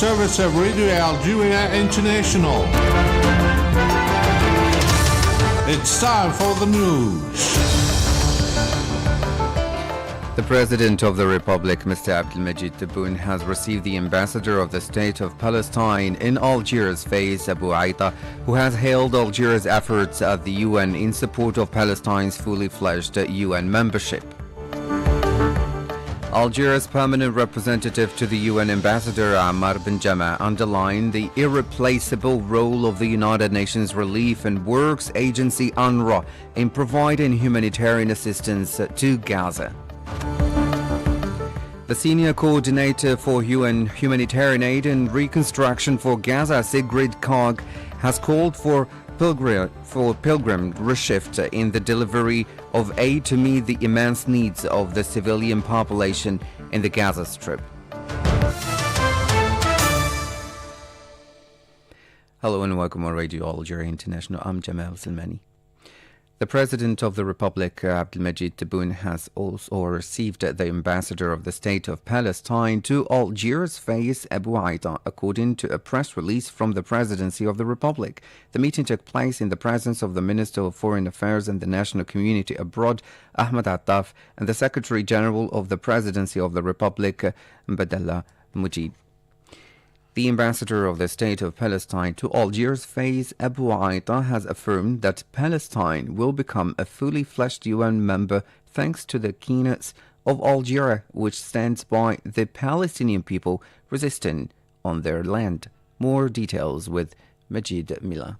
service of Radio Algeria International. It's time for the news. The President of the Republic, Mr. Abdelmajid Tebboune, has received the Ambassador of the State of Palestine in Algiers, Faiz Abu Aita, who has hailed Algiers' efforts at the UN in support of Palestine's fully fledged UN membership. Algiers' permanent representative to the UN Ambassador Ammar bin Jama underlined the irreplaceable role of the United Nations Relief and Works Agency UNRWA in providing humanitarian assistance to Gaza. The senior coordinator for UN humanitarian aid and reconstruction for Gaza, Sigrid Kaag, has called for pilgrim reshift in the delivery of aid to meet the immense needs of the civilian population in the Gaza Strip. Hello and welcome on Radio Algeria International. I'm Jamal Salmani. The President of the Republic, Abdelmajid Tebboune, has also received the Ambassador of the State of Palestine to Algiers, Faiz Abu Aita, according to a press release from the Presidency of the Republic. The meeting took place in the presence of the Minister of Foreign Affairs and the National Community Abroad, Ahmed Attaf, and the Secretary General of the Presidency of the Republic, Mbadallah Mujib. The Ambassador of the State of Palestine to Algiers, Faiz Abu Aita, has affirmed that Palestine will become a fully fledged UN member thanks to the keenness of Algeria, which stands by the Palestinian people resisting on their land. More details with Majid Mila.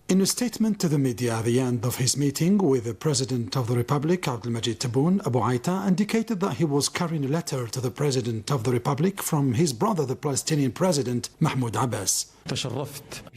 In a statement to the media at the end of his meeting with the President of the Republic, Abdelmajid Tebboune, Abu Aita indicated that he was carrying a letter to the President of the Republic from his brother, the Palestinian President, Mahmoud Abbas.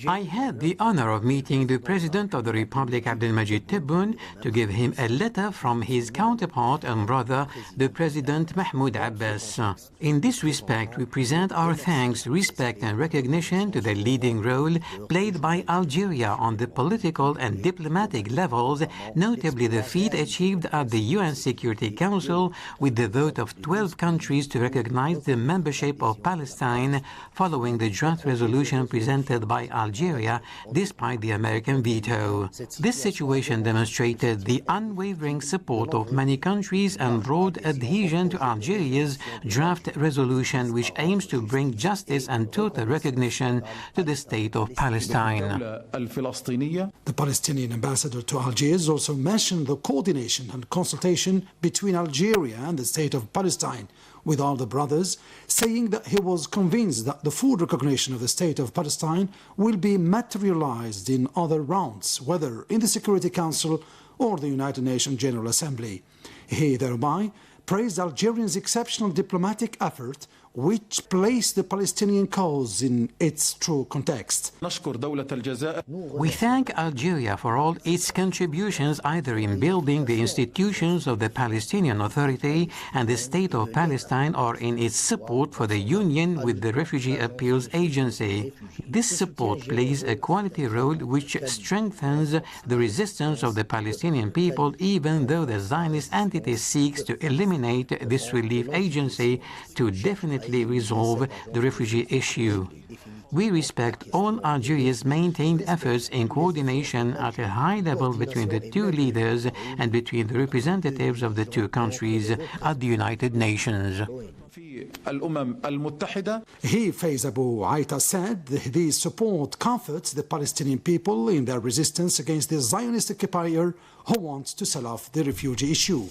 I had the honor of meeting the President of the Republic, Abdelmajid Tebboune, to give him a letter from his counterpart and brother, the President Mahmoud Abbas. In this respect, we present our thanks, respect and recognition to the leading role played by Algeria on the political and diplomatic levels, notably the feat achieved at the UN Security Council with the vote of 12 countries to recognize the membership of Palestine following the draft resolution presented by Algeria despite the American veto. This situation demonstrated the unwavering support of many countries and broad adhesion to Algeria's draft resolution, which aims to bring justice and total recognition to the state of Palestine. The Palestinian ambassador to Algiers also mentioned the coordination and consultation between Algeria and the state of Palestine with all the brothers, saying that he was convinced that the full recognition of the state of Palestine will be materialized in other rounds, whether in the Security Council or the United Nations General Assembly. He thereby praised Algeria's exceptional diplomatic effort, which placed the Palestinian cause in its true context. We thank Algeria for all its contributions either in building the institutions of the Palestinian Authority and the State of Palestine or in its support for the union with the Refugee Appeals Agency. This support plays a quality role which strengthens the resistance of the Palestinian people, even though the Zionist entity seeks to eliminate this relief agency to definitely resolve the refugee issue. We respect all Algeria's maintained efforts in coordination at a high level between the two leaders and between the representatives of the two countries at the United Nations. He, Faiz Abu Aita, said this support comforts the Palestinian people in their resistance against the Zionist occupier who wants to sell off the refugee issue.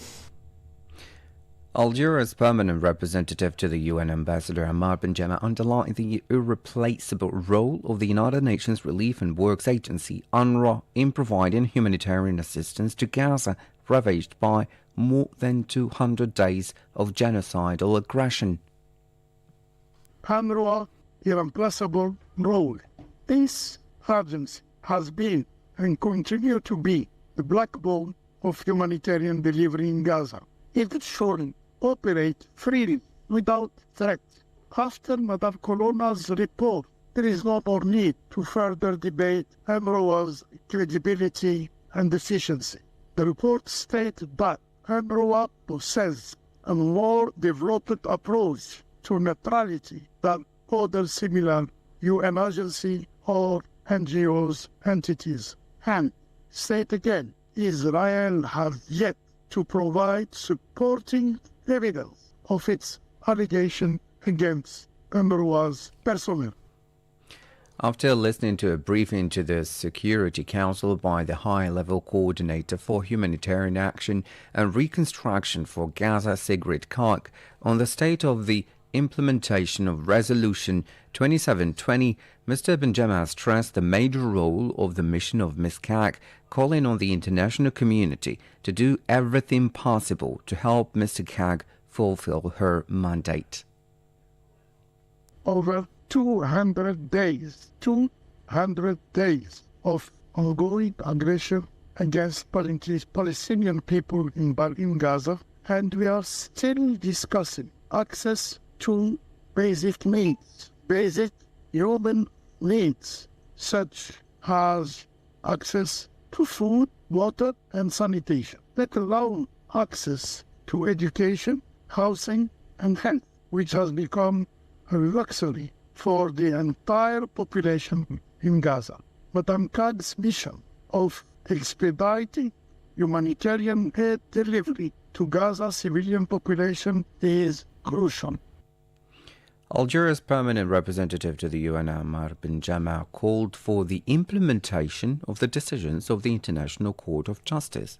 Algeria's permanent representative to the UN Ambassador Ammar bin Jama underlined the irreplaceable role of the United Nations Relief and Works Agency, UNRWA, in providing humanitarian assistance to Gaza, ravaged by more than 200 days of genocidal aggression. UNRWA's irreplaceable role. This agency has been and continues to be the backbone of humanitarian delivery in Gaza. It should operate freely without threat. After Madame Colonna's report, there is no more need to further debate UNRWA's credibility and efficiency. The report stated that UNRWA possesses a more developed approach to neutrality than other similar UN agency or NGOs entities. And state again, Israel has yet to provide supporting evidence of its allegation against UNRWA's personnel. After listening to a briefing to the Security Council by the high-level coordinator for humanitarian action and reconstruction for Gaza, Sigrid Kaag, on the state of the implementation of Resolution 2720, Mr. Benjamin stressed the major role of the mission of Ms. Kaag, calling on the international community to do everything possible to help Mr. Kaag fulfill her mandate. Over 200 days of ongoing aggression against Palestinian people in Gaza, and we are still discussing access to basic needs, basic human needs, such as access to food, water, and sanitation, let alone access to education, housing, and health, which has become a luxury for the entire population in Gaza. Madam Kaag's mission of expediting humanitarian aid delivery to Gaza's civilian population is crucial. Algeria's permanent representative to the UN, Ammar Benjama, called for the implementation of the decisions of the International Court of Justice.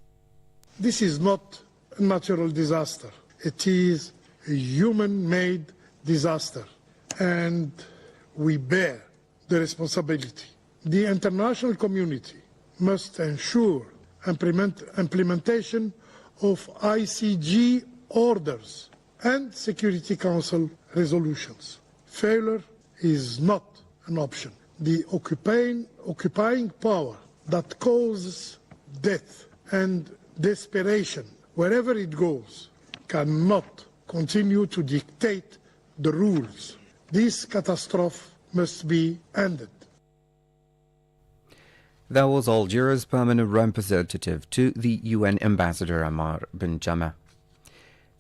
This is not a natural disaster. It is a human-made disaster, and we bear the responsibility. The international community must ensure implementation of ICG orders and Security Council resolutions. Failure is not an option. The occupying power that causes death and desperation wherever it goes cannot continue to dictate the rules. This catastrophe must be ended. That was Algeria's permanent representative to the UN Ambassador Ammar Benjama.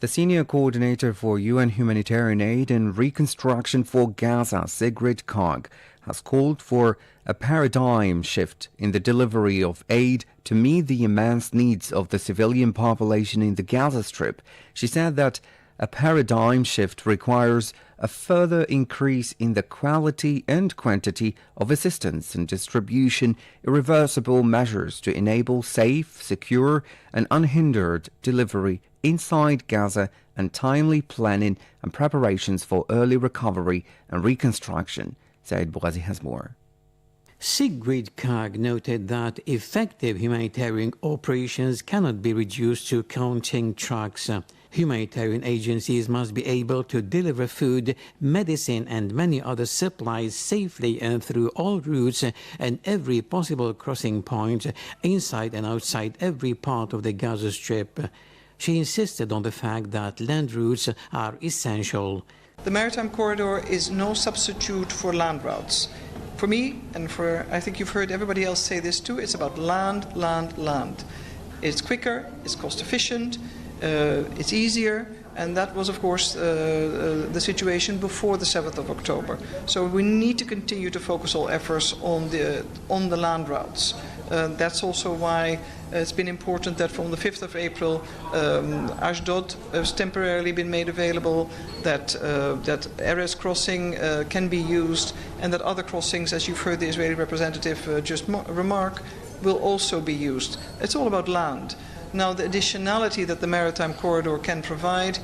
The senior coordinator for UN humanitarian aid and reconstruction for Gaza, Sigrid Kaag, has called for a paradigm shift in the delivery of aid to meet the immense needs of the civilian population in the Gaza Strip. She said that a paradigm shift requires a further increase in the quality and quantity of assistance and distribution, irreversible measures to enable safe, secure, and unhindered delivery inside Gaza, and timely planning and preparations for early recovery and reconstruction, said Bouazi has more. Sigrid Kaag noted that effective humanitarian operations cannot be reduced to counting trucks. Humanitarian agencies must be able to deliver food, medicine, and many other supplies safely and through all routes and every possible crossing point inside and outside every part of the Gaza Strip. She insisted on the fact that land routes are essential. The maritime corridor is no substitute for land routes. For me, and for, I think you've heard everybody else say this too, it's about land, land, land. It's quicker, it's cost efficient, it's easier, and that was, of course, the situation before the 7th of October. So we need to continue to focus all efforts on the land routes. That's also why it's been important that from the 5th of April, Ashdod has temporarily been made available, that Erez crossing can be used, and that other crossings, as you've heard the Israeli representative just remark, will also be used. It's all about land. Now, the additionality that the maritime corridor can provide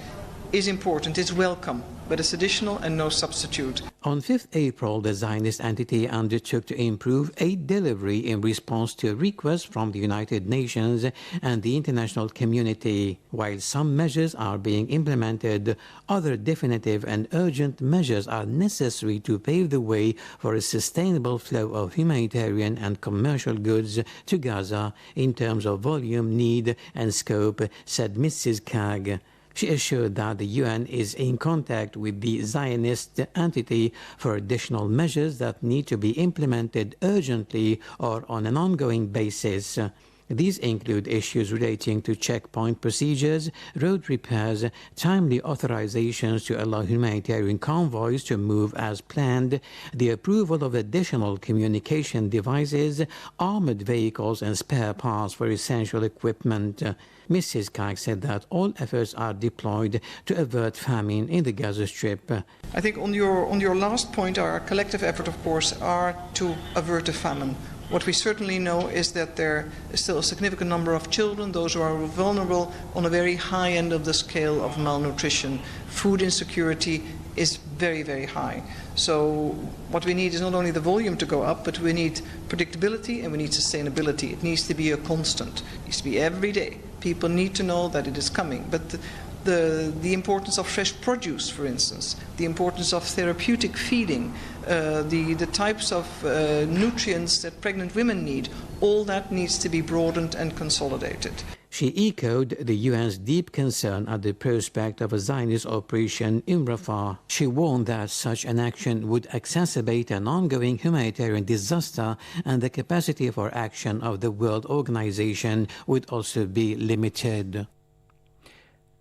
is important, it's welcome, but it's additional and no substitute. On 5th April, the Zionist entity undertook to improve aid delivery in response to requests from the United Nations and the international community. While some measures are being implemented, other definitive and urgent measures are necessary to pave the way for a sustainable flow of humanitarian and commercial goods to Gaza in terms of volume, need, and scope, said Mrs. Kaag. She assured that the UN is in contact with the Zionist entity for additional measures that need to be implemented urgently or on an ongoing basis. These include issues relating to checkpoint procedures, road repairs, timely authorizations to allow humanitarian convoys to move as planned, the approval of additional communication devices, armored vehicles, and spare parts for essential equipment. Mrs. Kaik said that all efforts are deployed to avert famine in the Gaza Strip. I think on your last point, our collective effort, of course, are to avert a famine. What we certainly know is that there is still a significant number of children, those who are vulnerable, on a very high end of the scale of malnutrition. Food insecurity is very, very high. So what we need is not only the volume to go up, but we need predictability and we need sustainability. It needs to be a constant. It needs to be every day. People need to know that it is coming. But the importance of fresh produce, for instance, the importance of therapeutic feeding, the types of nutrients that pregnant women need, all that needs to be broadened and consolidated. She echoed the UN's deep concern at the prospect of a Zionist operation in Rafah. She warned that such an action would exacerbate an ongoing humanitarian disaster and the capacity for action of the World Organization would also be limited.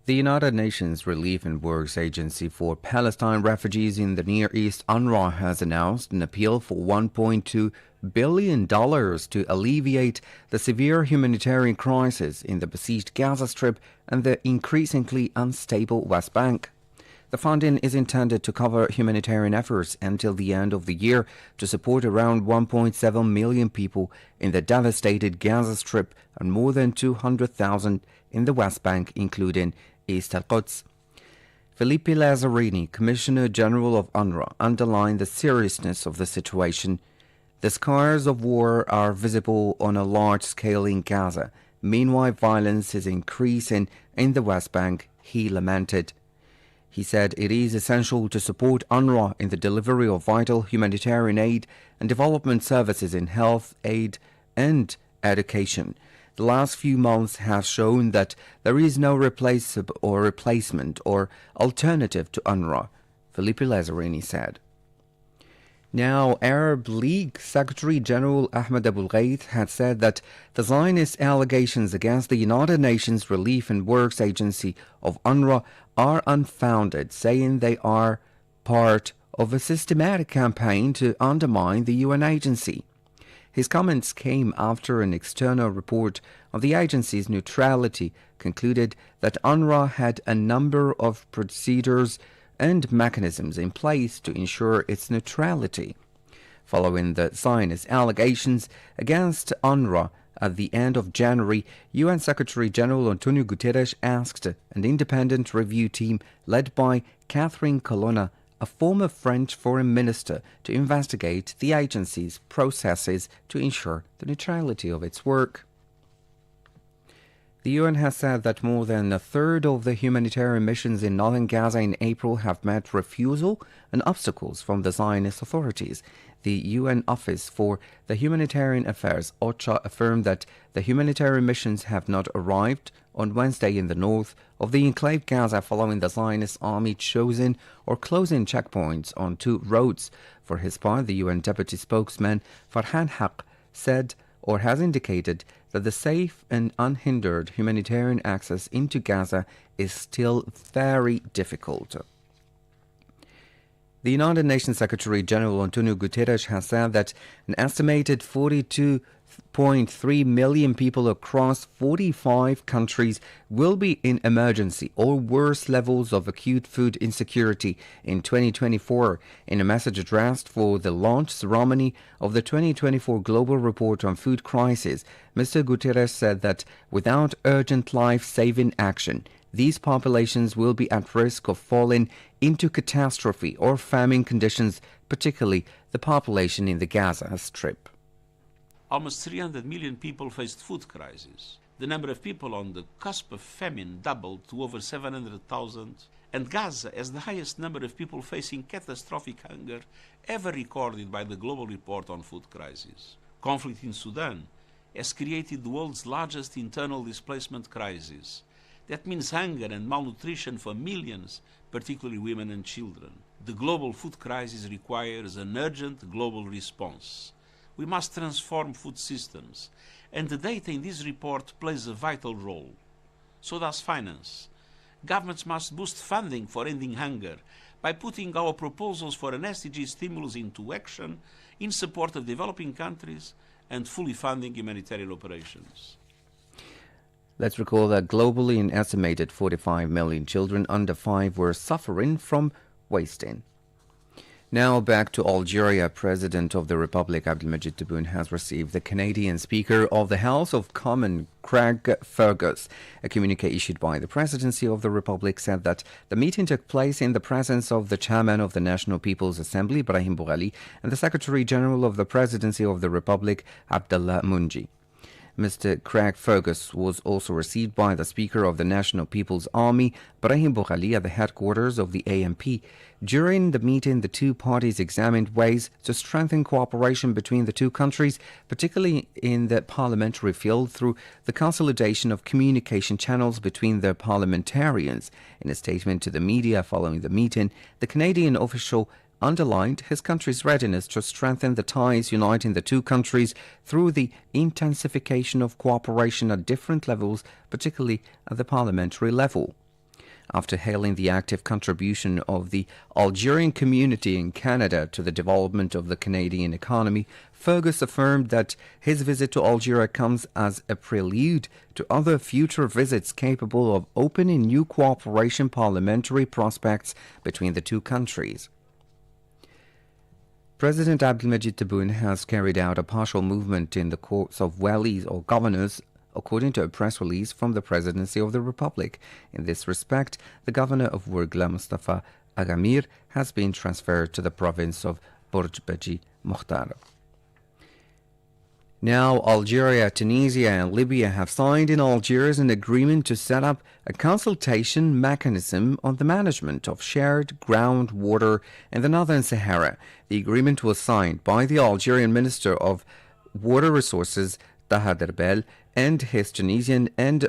The United Nations Relief and Works Agency for Palestine Refugees in the Near East, UNRWA, has announced an appeal for $1.2 billion to alleviate the severe humanitarian crisis in the besieged Gaza Strip and the increasingly unstable West Bank. The funding is intended to cover humanitarian efforts until the end of the year to support around 1.7 million people in the devastated Gaza Strip and more than 200,000 in the West Bank, including East al-Quds. Felipe Lazzarini, Commissioner General of UNRWA, underlined the seriousness of the situation. The scars of war are visible on a large scale in Gaza. Meanwhile, violence is increasing in the West Bank, he lamented. He said it is essential to support UNRWA in the delivery of vital humanitarian aid and development services in health, aid, and education. The last few months have shown that there is no replacement or alternative to UNRWA, Felipe Lazzarini said. Now, Arab League Secretary General Ahmed Abul Ghaith had said that the Zionist allegations against the United Nations Relief and Works Agency of UNRWA are unfounded, saying they are part of a systematic campaign to undermine the UN agency. His comments came after an external report on the agency's neutrality concluded that UNRWA had a number of procedures and mechanisms in place to ensure its neutrality. Following the Zionist allegations against UNRWA at the end of January, UN Secretary General Antonio Guterres asked an independent review team led by Catherine Colonna, a former French foreign minister, to investigate the agency's processes to ensure the neutrality of its work. The UN has said that more than a third of the humanitarian missions in northern Gaza in April have met refusal and obstacles from the Zionist authorities. The UN Office for the Humanitarian Affairs, OCHA, affirmed that the humanitarian missions have not arrived on Wednesday in the north of the enclave Gaza following the Zionist army choosing or closing checkpoints on two roads. For his part, the UN deputy spokesman Farhan Haq said or has indicated that the safe and unhindered humanitarian access into Gaza is still very difficult. The United Nations Secretary General Antonio Guterres has said that an estimated 42.3 million people across 45 countries will be in emergency or worse levels of acute food insecurity in 2024. In a message addressed for the launch ceremony of the 2024 Global Report on Food Crisis, Mr. Guterres said that without urgent life-saving action, these populations will be at risk of falling into catastrophe or famine conditions, particularly the population in the Gaza Strip. Almost 300 million people faced food crisis. The number of people on the cusp of famine doubled to over 700,000, and Gaza has the highest number of people facing catastrophic hunger ever recorded by the Global Report on Food Crisis. Conflict in Sudan has created the world's largest internal displacement crisis. That means hunger and malnutrition for millions, particularly women and children. The global food crisis requires an urgent global response. We must transform food systems, and the data in this report plays a vital role. So does finance. Governments must boost funding for ending hunger by putting our proposals for an SDG stimulus into action in support of developing countries and fully funding humanitarian operations. Let's recall that globally an estimated 45 million children under 5 were suffering from wasting. Now back to Algeria. President of the Republic Abdelmajid Tebboune has received the Canadian Speaker of the House of Commons, Craig Fergus. A communique issued by the Presidency of the Republic said that the meeting took place in the presence of the Chairman of the National People's Assembly, Brahim Boughali, and the Secretary General of the Presidency of the Republic, Abdallah Munji. Mr. Craig Fergus was also received by the Speaker of the National People's Army, Brahim Boughali, at the headquarters of the ANP. During the meeting, the two parties examined ways to strengthen cooperation between the two countries, particularly in the parliamentary field, through the consolidation of communication channels between their parliamentarians. In a statement to the media following the meeting, the Canadian official underlined his country's readiness to strengthen the ties uniting the two countries through the intensification of cooperation at different levels, particularly at the parliamentary level. After hailing the active contribution of the Algerian community in Canada to the development of the Canadian economy, Fergus affirmed that his visit to Algeria comes as a prelude to other future visits capable of opening new cooperation parliamentary prospects between the two countries. President Abdelmajid Tebboune has carried out a partial movement in the courts of walis or governors, according to a press release from the Presidency of the Republic. In this respect, the governor of Ouargla, Mustafa Agamir, has been transferred to the province of Bourj Baji Mokhtar. Now, Algeria, Tunisia and Libya have signed in Algiers an agreement to set up a consultation mechanism on the management of shared groundwater in the Northern Sahara. The agreement was signed by the Algerian Minister of Water Resources, Taha Derbel, and his Tunisian and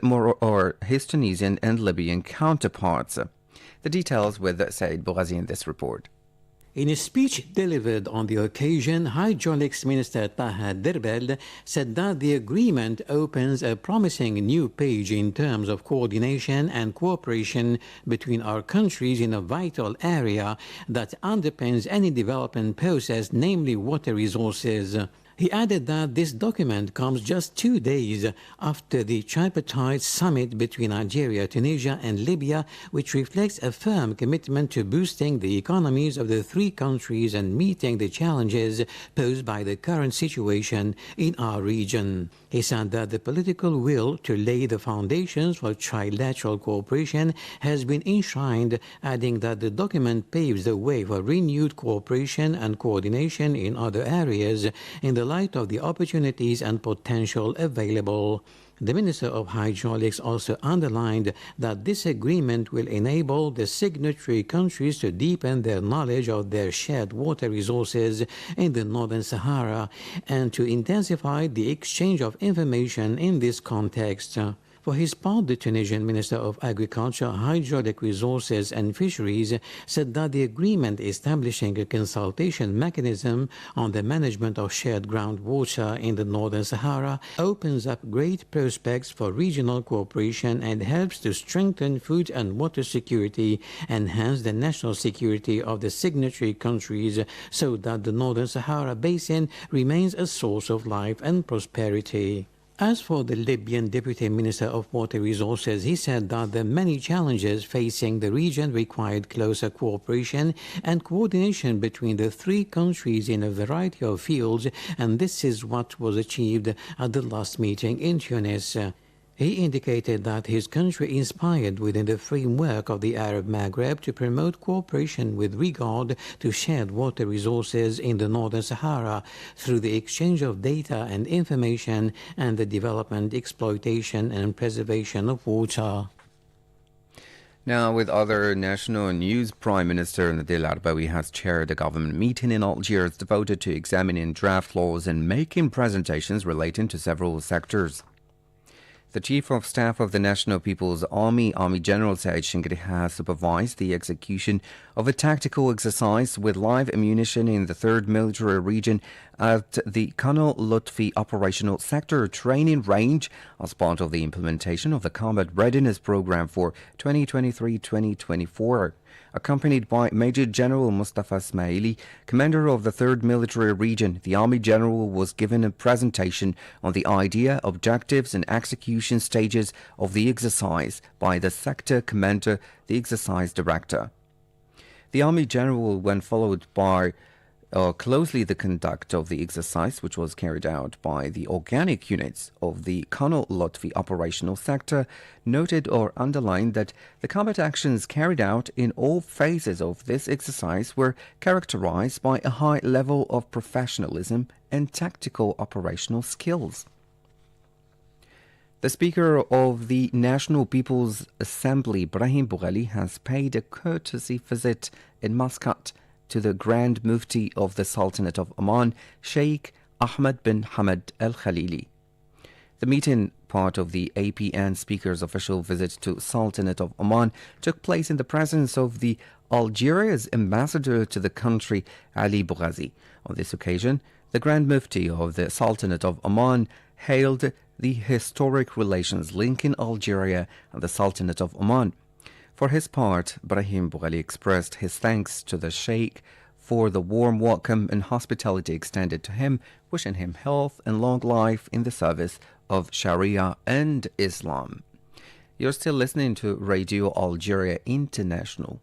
Libyan counterparts. The details with Said Boughazi in this report. In a speech delivered on the occasion, Hydraulics Minister Taha Derbel said that the agreement opens a promising new page in terms of coordination and cooperation between our countries in a vital area that underpins any development process, namely water resources. He added that this document comes just 2 days after the tripartite summit between Algeria, Tunisia and Libya, which reflects a firm commitment to boosting the economies of the three countries and meeting the challenges posed by the current situation in our region. He said that the political will to lay the foundations for trilateral cooperation has been enshrined, adding that the document paves the way for renewed cooperation and coordination in other areas in the light of the opportunities and potential available. The Minister of Hydraulics also underlined that this agreement will enable the signatory countries to deepen their knowledge of their shared water resources in the Northern Sahara and to intensify the exchange of information in this context. For his part, the Tunisian Minister of Agriculture, Hydraulic Resources and Fisheries said that the agreement establishing a consultation mechanism on the management of shared groundwater in the Northern Sahara opens up great prospects for regional cooperation and helps to strengthen food and water security, enhance the national security of the signatory countries so that the Northern Sahara Basin remains a source of life and prosperity. As for the Libyan Deputy Minister of Water Resources, he said that the many challenges facing the region required closer cooperation and coordination between the three countries in a variety of fields, and this is what was achieved at the last meeting in Tunis. He indicated that his country inspired within the framework of the Arab Maghreb to promote cooperation with regard to shared water resources in the Northern Sahara through the exchange of data and information and the development, exploitation and preservation of water. Now, with other national news, Prime Minister Nadel Arbawi has chaired a government meeting in Algiers devoted to examining draft laws and making presentations relating to several sectors. The Chief of Staff of the National People's Army, Army General Said Shingri, has supervised the execution of a tactical exercise with live ammunition in the 3rd Military Region at the Colonel Lutfi Operational Sector Training Range as part of the implementation of the Combat Readiness Program for 2023-2024. Accompanied by Major General Mustafa Ismaili, commander of the 3rd Military Region, the Army General was given a presentation on the idea, objectives and execution stages of the exercise by the sector commander, the exercise director. The Army General, when followed by closely the conduct of the exercise, which was carried out by the organic units of the Colonel Lutfi operational sector, noted or underlined that the combat actions carried out in all phases of this exercise were characterized by a high level of professionalism and tactical operational skills. The Speaker of the National People's Assembly, Brahim Boughali, has paid a courtesy visit in Muscat to the Grand Mufti of the Sultanate of Oman, Sheikh Ahmed bin Hamad Al Khalili. The meeting, part of the APN Speaker's official visit to Sultanate of Oman, took place in the presence of the Algeria's ambassador to the country, Ali Bougazi. On this occasion, the Grand Mufti of the Sultanate of Oman hailed the historic relations linking Algeria and the Sultanate of Oman. For his part, Brahim Boughali expressed his thanks to the Sheikh for the warm welcome and hospitality extended to him, wishing him health and long life in the service of Sharia and Islam. You're still listening to Radio Algeria International.